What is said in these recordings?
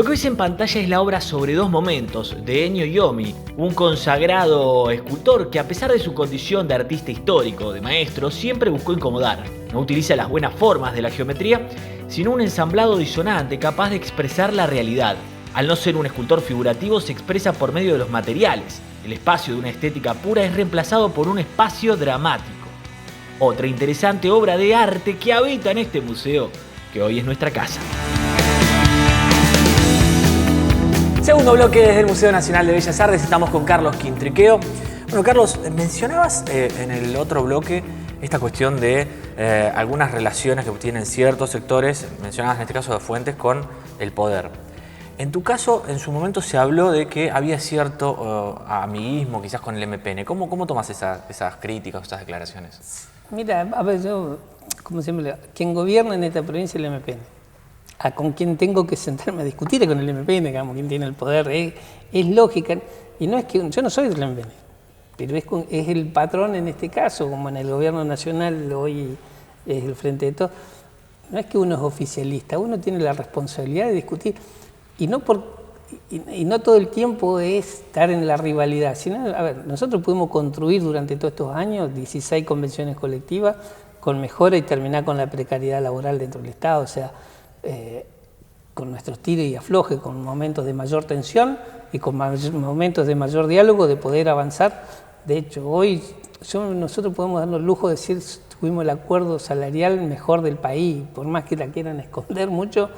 Lo que ves en pantalla es la obra Sobre dos momentos, de Ennio Iomi, un consagrado escultor que, a pesar de su condición de artista histórico, de maestro, siempre buscó incomodar. No utiliza las buenas formas de la geometría, sino un ensamblado disonante capaz de expresar la realidad. Al no ser un escultor figurativo, se expresa por medio de los materiales. El espacio de una estética pura es reemplazado por un espacio dramático. Otra interesante obra de arte que habita en este museo, que hoy es nuestra casa. Segundo bloque desde el Museo Nacional de Bellas Artes, estamos con Carlos Quintriqueo. Bueno, Carlos, mencionabas en el otro bloque esta cuestión de algunas relaciones que tienen ciertos sectores, mencionabas en este caso de Fuentes, con el poder. En tu caso, en su momento se habló de que había cierto amiguismo quizás con el MPN. ¿Cómo tomas esas críticas, esas declaraciones? Mira, a ver, yo, como siempre le digo, quien gobierna en esta provincia es el MPN. Con quien tengo que sentarme a discutir con el MPN, digamos, quien tiene el poder, es lógica. Y no es que yo no soy del MPN, pero es el patrón en este caso, como en el gobierno nacional hoy es el Frente de Todos. No es que uno es oficialista, uno tiene la responsabilidad de discutir. Y no todo el tiempo es estar en la rivalidad, sino, a ver, nosotros pudimos construir durante todos estos años 16 convenciones colectivas con mejora y terminar con la precariedad laboral dentro del Estado, o sea, con nuestros tires y aflojes, con momentos de mayor tensión y con momentos de mayor diálogo, de poder avanzar. De hecho, hoy nosotros podemos darnos el lujo de decir tuvimos el acuerdo salarial mejor del país, por más que la quieran esconder mucho,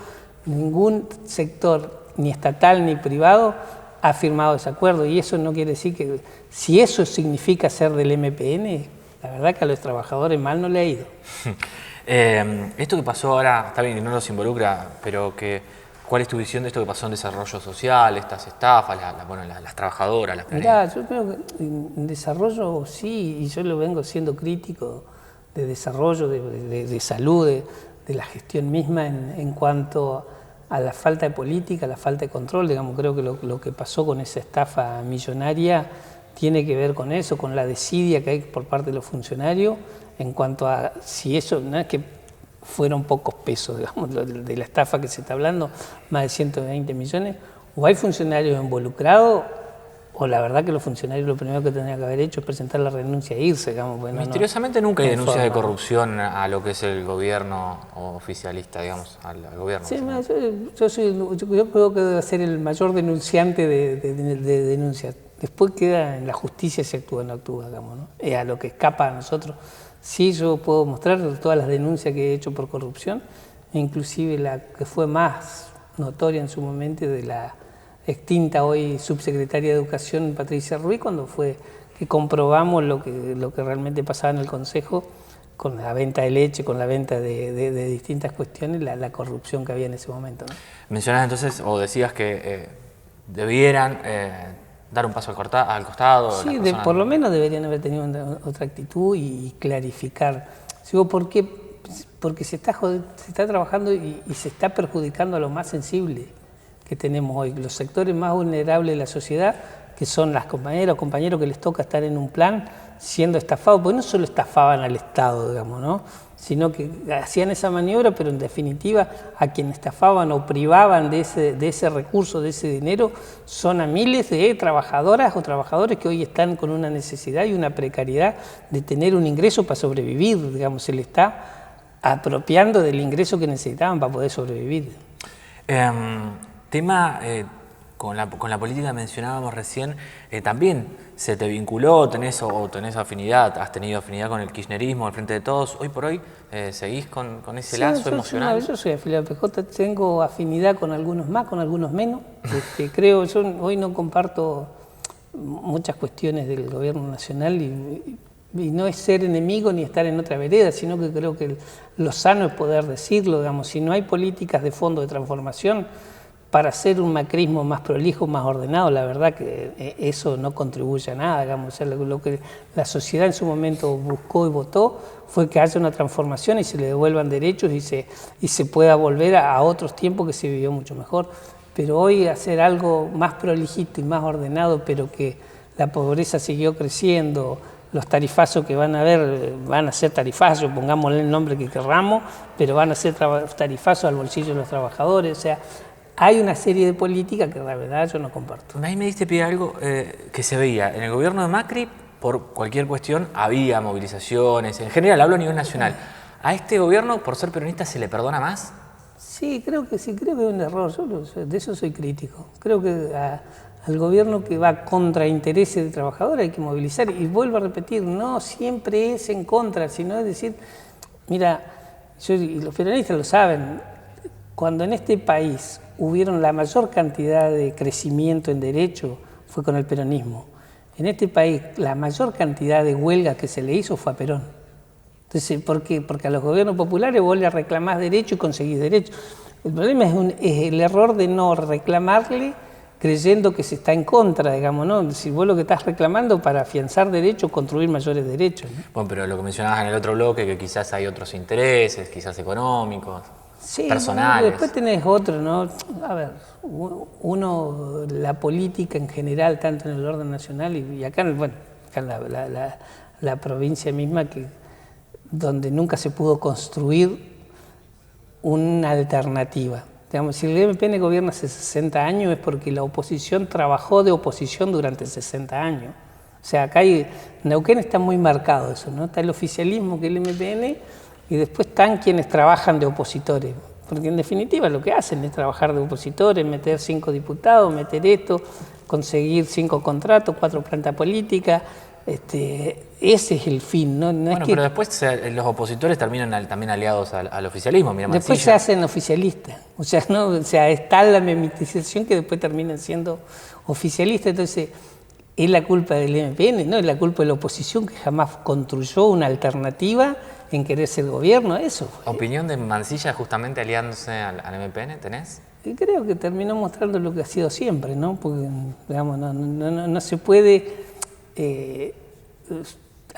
ningún sector, ni estatal ni privado, ha firmado ese acuerdo, y eso no quiere decir que, si eso significa ser del MPN, la verdad que a los trabajadores mal no le ha ido. Esto que pasó ahora, está bien que no nos involucra, pero ¿cuál es tu visión de esto que pasó en desarrollo social, estas estafas, las trabajadoras, las Mirá, yo creo que en desarrollo sí, y yo lo vengo siendo crítico de desarrollo, de salud, de la gestión misma en cuanto a la falta de política, a la falta de control. Digamos, creo que lo que pasó con esa estafa millonaria tiene que ver con eso, con la desidia que hay por parte de los funcionarios en cuanto a si eso, no es que fueron pocos pesos, digamos, de la estafa que se está hablando, más de 120 millones, o hay funcionarios involucrados, o la verdad que los funcionarios lo primero que tendrían que haber hecho es presentar la renuncia e irse. Digamos, bueno, misteriosamente nunca hay denuncias de corrupción a lo que es el gobierno oficialista, digamos, al gobierno. Sí, yo creo que debe ser el mayor denunciante de denuncias. Después queda en la justicia si actúa o no actúa, digamos, ¿no? A lo que escapa a nosotros. Sí, yo puedo mostrar todas las denuncias que he hecho por corrupción, inclusive la que fue más notoria en su momento de la extinta hoy subsecretaria de Educación, Patricia Ruiz, cuando fue que comprobamos lo que realmente pasaba en el Consejo con la venta de leche, con la venta de distintas cuestiones, la corrupción que había en ese momento, ¿no? Mencionás entonces, o decías que debieran dar un paso al costado. Sí, por lo menos deberían haber tenido otra actitud y clarificar. Digo, ¿por qué? Porque se está trabajando y se está perjudicando a lo más sensible que tenemos hoy, los sectores más vulnerables de la sociedad, que son las compañeras o compañeros que les toca estar en un plan siendo estafados, porque no solo estafaban al Estado, digamos, ¿no?, sino que hacían esa maniobra, pero en definitiva a quien estafaban o privaban de ese recurso, de ese dinero, son a miles de trabajadoras o trabajadores que hoy están con una necesidad y una precariedad de tener un ingreso para sobrevivir. Digamos, se le está apropiando del ingreso que necesitaban para poder sobrevivir. Tema con la política mencionábamos recién, también se te vinculó, tenés afinidad, has tenido afinidad con el kirchnerismo, el Frente de Todos. Hoy por hoy seguís con ese lazo emocional. Yo soy afiliado al PJ, tengo afinidad con algunos más, con algunos menos. Creo, yo hoy no comparto muchas cuestiones del gobierno nacional y no es ser enemigo ni estar en otra vereda, sino que creo que lo sano es poder decirlo. Digamos, si no hay políticas de fondo de transformación para hacer un macrismo más prolijo, más ordenado, la verdad que eso no contribuye a nada. Digamos. O sea, lo que la sociedad en su momento buscó y votó fue que haya una transformación y se le devuelvan derechos y se pueda volver a otros tiempos que se vivió mucho mejor. Pero hoy hacer algo más prolijito y más ordenado, pero que la pobreza siguió creciendo, los tarifazos que van a haber van a ser tarifazos, pongámosle el nombre que querramos, pero van a ser tarifazos al bolsillo de los trabajadores. O sea, hay una serie de políticas que la verdad yo no comparto. Ahí me diste pie a algo que se veía. En el gobierno de Macri, por cualquier cuestión, había movilizaciones. En general, hablo a nivel nacional. ¿A este gobierno, por ser peronista, se le perdona más? Sí, creo que es un error. De eso soy crítico. Creo que al gobierno que va contra intereses de trabajadores hay que movilizar. Y vuelvo a repetir, no siempre es en contra, sino es decir, mira, y los peronistas lo saben, cuando en este país hubieron la mayor cantidad de crecimiento en derecho fue con el peronismo. En este país la mayor cantidad de huelgas que se le hizo fue a Perón. Entonces, ¿por qué? Porque a los gobiernos populares vos le reclamás derecho y conseguís derecho. El problema es el error de no reclamarle creyendo que se está en contra, digamos, ¿no? Si vos lo que estás reclamando para afianzar derechos, construir mayores derechos, ¿no? Bueno, pero lo que mencionabas en el otro bloque, que quizás hay otros intereses, quizás económicos, sí, personales. Bueno, después tenés otro, ¿no? A ver, uno, la política en general, tanto en el orden nacional y acá, bueno, acá en la provincia misma, donde nunca se pudo construir una alternativa. Digamos, si el MPN gobierna hace 60 años es porque la oposición trabajó de oposición durante 60 años. O sea, acá en Neuquén está muy marcado eso, ¿no? Está el oficialismo, que es el MPN, y después están quienes trabajan de opositores. Porque en definitiva lo que hacen es trabajar de opositores, meter 5 diputados, meter esto, conseguir 5 contratos, 4 plantas políticas. Ese es el fin, ¿no? Bueno, pero después los opositores terminan también aliados al oficialismo. Mira, después se hacen oficialistas, o sea, ¿no? O sea, está la memetización que después terminan siendo oficialistas. Entonces, es la culpa del MPN, no es la culpa de la oposición que jamás construyó una alternativa en querer ser gobierno, eso. ¿Opinión de Mansilla justamente aliándose al MPN, tenés? Y creo que terminó mostrando lo que ha sido siempre, ¿no? Porque, digamos, no se puede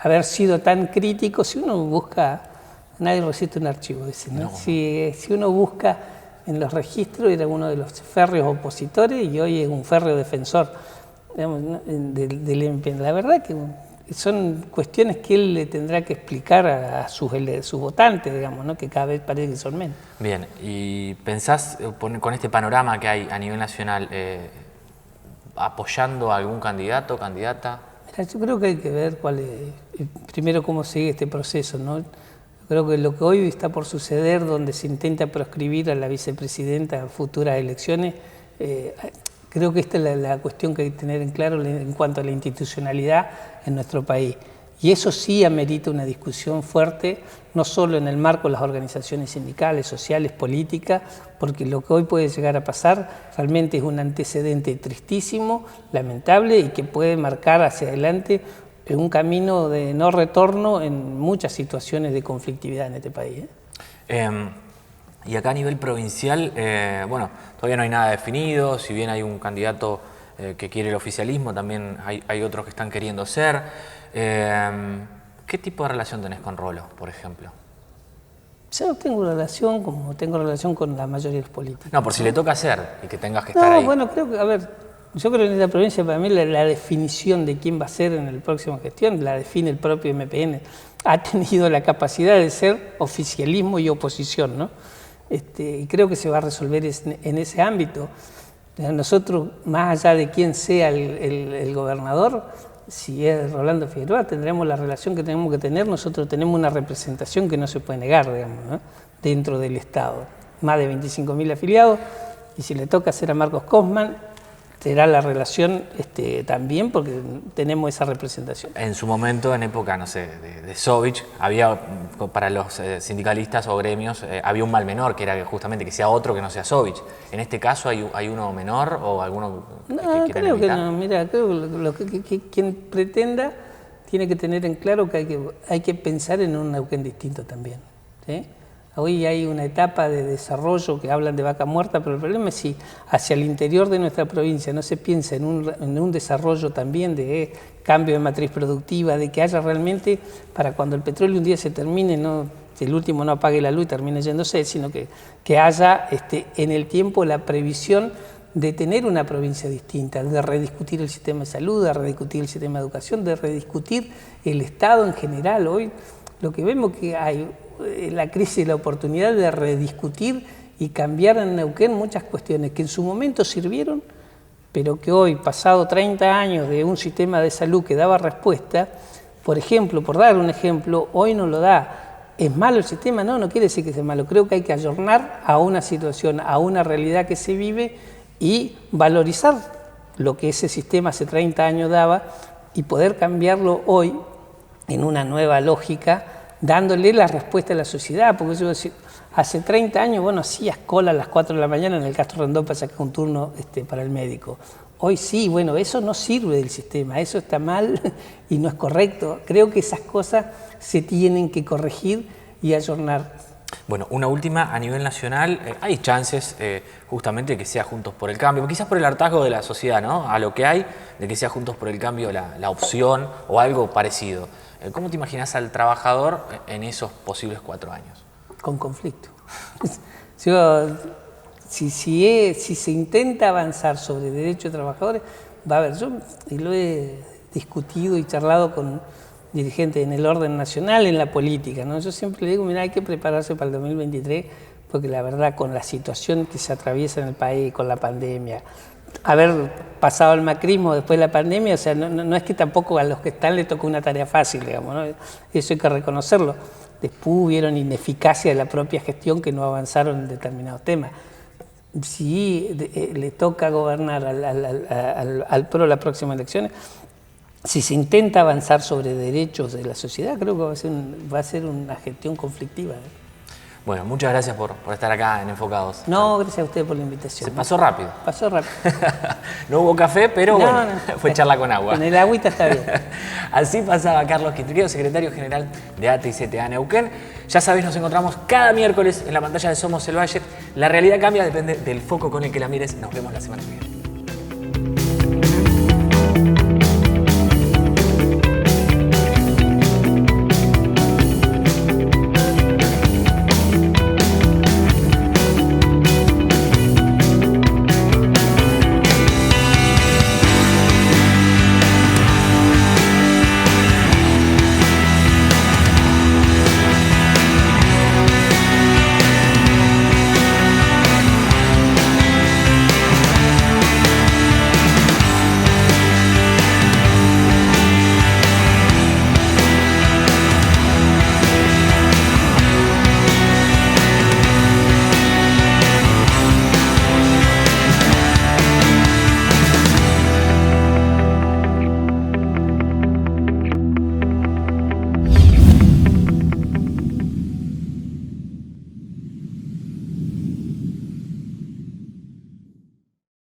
haber sido tan crítico. Si uno busca, nadie resiste un archivo, dice, ¿no? Si uno busca en los registros, era uno de los férreos opositores y hoy es un férreo defensor, digamos, ¿no? del MPN. La verdad que son cuestiones que él le tendrá que explicar a sus votantes, digamos, ¿no? Que cada vez parece que son menos. Bien, y pensás, con este panorama que hay a nivel nacional, apoyando a algún candidato, candidata. Yo creo que hay que ver primero cómo sigue este proceso, ¿no? Creo que lo que hoy está por suceder, donde se intenta proscribir a la vicepresidenta en futuras elecciones, creo que esta es la cuestión que hay que tener en claro en cuanto a la institucionalidad en nuestro país. Y eso sí amerita una discusión fuerte, no solo en el marco de las organizaciones sindicales, sociales, políticas, porque lo que hoy puede llegar a pasar realmente es un antecedente tristísimo, lamentable y que puede marcar hacia adelante un camino de no retorno en muchas situaciones de conflictividad en este país. Y acá a nivel provincial, bueno, todavía no hay nada definido, si bien hay un candidato que quiere el oficialismo, también hay otros que están queriendo ser. ¿Qué tipo de relación tenés con Rolo, por ejemplo? Yo tengo relación como tengo relación con la mayoría de los políticos. No, por si le toca hacer y que tengas que estar ahí. Bueno, creo que, a ver, yo creo que en esta provincia para mí la definición de quién va a ser en el próximo gestión la define el propio MPN. Ha tenido la capacidad de ser oficialismo y oposición, ¿no? Y creo que se va a resolver en ese ámbito. Nosotros, más allá de quién sea el gobernador, si es Rolando Figueroa, tendremos la relación que tenemos que tener. Nosotros tenemos una representación que no se puede negar, digamos, ¿no? Dentro del Estado. Más de 25.000 afiliados, y si le toca hacer a Marcos Cosman, será la relación también, porque tenemos esa representación. En su momento, en época, no sé, de Sovich, había, para los sindicalistas o gremios, había un mal menor, que era justamente que sea otro que no sea Sovich. En este caso, ¿hay uno menor o alguno que quieran creo evitar? que no. Mira, creo que quien pretenda tiene que tener en claro que hay que pensar en un Neuquén distinto también, ¿sí? Hoy hay una etapa de desarrollo que hablan de vaca muerta, pero el problema es si hacia el interior de nuestra provincia no se piensa en un desarrollo también de cambio de matriz productiva, de que haya realmente, para cuando el petróleo un día se termine, no, el último no apague la luz y termine yéndose, sino que haya en el tiempo la previsión de tener una provincia distinta, de rediscutir el sistema de salud, de rediscutir el sistema de educación, de rediscutir el Estado en general. Hoy lo que vemos que hay la crisis y la oportunidad de rediscutir y cambiar en Neuquén muchas cuestiones que en su momento sirvieron, pero que hoy, pasado 30 años de un sistema de salud que daba respuesta, por ejemplo, por dar un ejemplo, hoy no lo da. ¿Es malo el sistema? No, no quiere decir que sea malo. Creo que hay que ayornar a una situación, a una realidad que se vive y valorizar lo que ese sistema hace 30 años daba y poder cambiarlo hoy en una nueva lógica, dándole la respuesta a la sociedad. Porque yo hace 30 años, bueno, hacías cola a las 4 de la mañana en el Castro Rondón para sacar un turno para el médico. Hoy sí, bueno, eso no sirve del sistema, eso está mal y no es correcto. Creo que esas cosas se tienen que corregir y ayornar. Bueno, una última a nivel nacional. Hay chances justamente que sea Juntos por el Cambio, quizás por el hartazgo de la sociedad, ¿no? A lo que hay, de que sea Juntos por el Cambio la opción o algo parecido. ¿Cómo te imaginas al trabajador en esos posibles 4 años? Con conflicto. Si se intenta avanzar sobre derechos de trabajadores, va a haber, yo y lo he discutido y charlado con dirigentes en el orden nacional, en la política, ¿no? Yo siempre le digo, mira, hay que prepararse para el 2023, porque la verdad, con la situación que se atraviesa en el país, con la pandemia, haber pasado el macrismo después de la pandemia, o sea, no es que tampoco a los que están les tocó una tarea fácil, digamos, ¿no? Eso hay que reconocerlo. Después hubieron ineficacia de la propia gestión que no avanzaron en determinados temas. Si le toca gobernar al PRO las próximas elecciones, si se intenta avanzar sobre derechos de la sociedad, creo que va a ser una gestión conflictiva. Bueno, muchas gracias por estar acá en Enfocados. No, gracias a ustedes por la invitación. Se pasó rápido. Pasó rápido. No hubo café, pero no, bueno, fue charla con agua. Con el agüita está bien. Así pasaba Carlos Quintriqueo, secretario general de ATE y CTA Neuquén. Ya sabéis, nos encontramos cada miércoles en la pantalla de Somos el Valle. La realidad cambia, depende del foco con el que la mires. Nos vemos la semana que viene.